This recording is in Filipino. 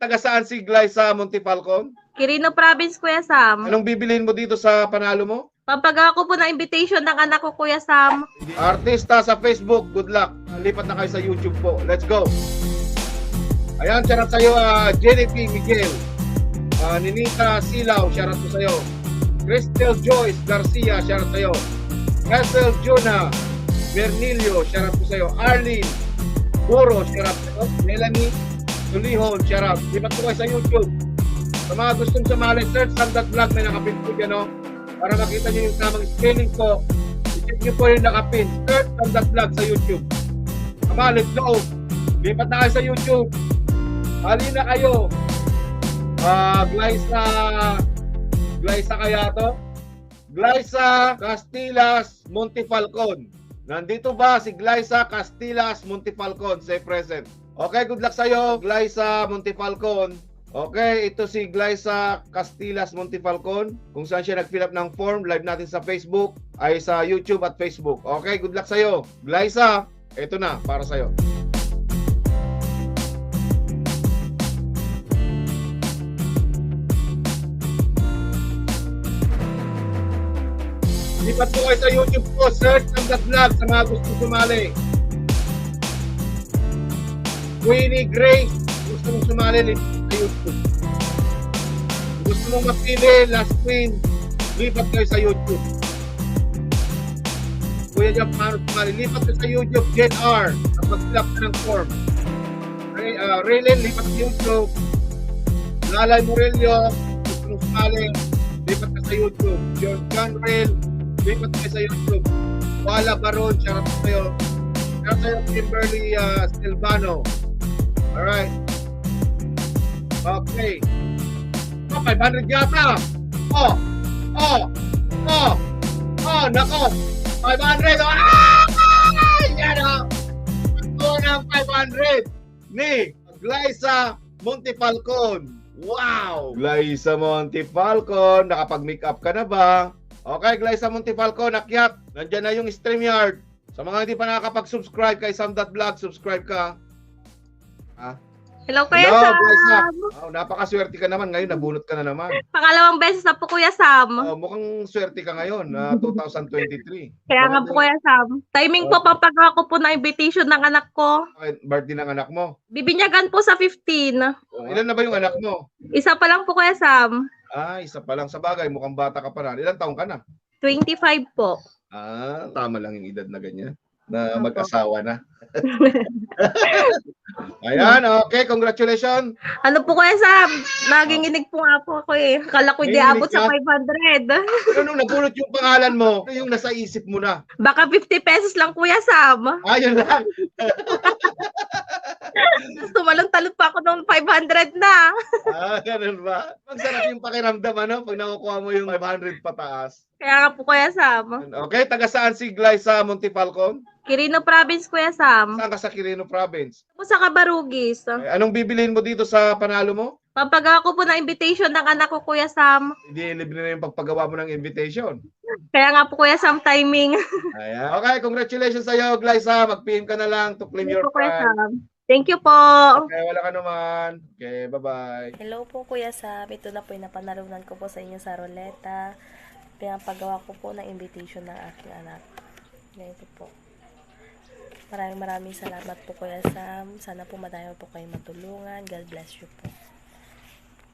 taga saan si Glyza Montefalcon? Quirino Province, Kuya Sam. Anong bibilin mo dito sa panalo mo? Pampagawa ko po ng invitation ng anak ko, Kuya Sam. Artista sa Facebook, good luck. Lipat na kayo sa YouTube po. Let's go. Ayan, shoutout sa'yo, Jenny P. Miguel. Ninita Silaw, shoutout po sa'yo. Cristel Joyce Garcia, shoutout sa'yo. Castle Juna Bernilio, shoutout po sa'yo. Arlene Buro, shoutout sa'yo. Melanie Tulihon, shoutout. Lipat po kayo sa YouTube. Sa mga gustong sumali, search Sandat Vlog, may nakapin po dyan, no? Para makita nyo yung tamang spelling ko. I-check nyo po yung nakapin. Search Sandat Vlog sa YouTube. Come on, let's go. Lipat na kayo sa YouTube. Halina kayo. Glyza kaya to? Glyza Castillas Montefalcon. Nandito ba si Glyza Castillas Montefalcon? Say present. Okay, good luck sa'yo, Glyza Montefalcon. Okay, ito si Glyza Castillas Montefalcon. Kung saan siya nag-fill up ng form, live natin sa Facebook, ay sa YouTube at Facebook. Okay, good luck sa'yo. Glyza, ito na, para sa'yo. Lipat po kayo sa YouTube ko, search Sandat Vlog sa mga gusto sumali. Queenie Grace, gusto mong sumali, lipat sa YouTube. Gusto mong mapili, Last Queen, lipat kayo sa YouTube. Kuya Jam, paano sumali? Lipat kayo sa YouTube, Jen R, kapag fill up ka ng form. Raylen, lipat sa YouTube. Lalay Morelio, gusto mong sumali, lipat ka sa YouTube. John Rail, lipat kayo sa YouTube. Wala Baron, shoutout po kayo. Shoutout sa'yo, Kimberly Silvano. Alright. Okay. 500 yata. Nako. 500. Yan o. Ito ng 500 ni Glyza Montefalcon. Wow! Glyza Montefalcon, nakapag-make up ka na ba? Okay, Glyza Montefalcon, akyat. Nandiyan na yung StreamYard. Sa mga hindi pa nakakapag-subscribe kay Sam.Vlog, subscribe ka. Hello, Kuya Hello, Sam. Glyza. Napakaswerte ka naman ngayon, nabunot ka na naman. Pangalawang beses na po, Kuya Sam. Mukhang swerte ka ngayon, 2023. Kaya nga po, Kuya Sam. Timing po, pampagawa ko po ng invitation ng anak ko. Birthday ng anak mo. Bibinyagan po sa 15. Ilan na ba yung anak mo? Isa pa lang po, Kuya Sam. Isa pa lang. Sa bagay, mukhang bata ka pa na. Ilan taong ka na? 25 po. Tama lang yung edad na ganyan. Na mag-asawa na. Ayan, okay. Congratulations. Ano po, Kuya Sam? Naginginig po nga po ako eh. Kala ko hindi abot sa 500. Pero nung nabunot yung pangalan mo, ano yung nasa isip mo na? Baka 50 pesos lang, Kuya Sam. Yun lang. Tumalon-talon pa ako nung 500 na. Ganun ba? Magsarap yung pakiramdam, ano? Pag nakukuha mo yung 500 pataas. Kaya nga po, Kuya Sam. Okay, taga saan si Glyza Montefalcon? Quirino Province, Kuya Sam. Saan ka sa Quirino Province? Po sa Cabarugis. Anong bibilin mo dito sa panalo mo? Pampagawa ko po ng invitation ng anak ko, Kuya Sam. Hindi libre na yung pagpagawa mo ng invitation. Kaya nga po, Kuya Sam, timing. Ayan. Okay, congratulations sa iyo, Glyza. Mag-PM ka na lang to claim your Kuya prize. Sam. Thank you po. Okay, wala ka naman. Okay, bye-bye. Hello po, Kuya Sam. Ito na po yung napanalunan ko po sa inyo sa ruleta. Pinapagawa ko po ng invitation ng aking anak. Ganito po. Maraming salamat po, Kuya Sam. Sana po madami po kayo matulungan. God bless you po.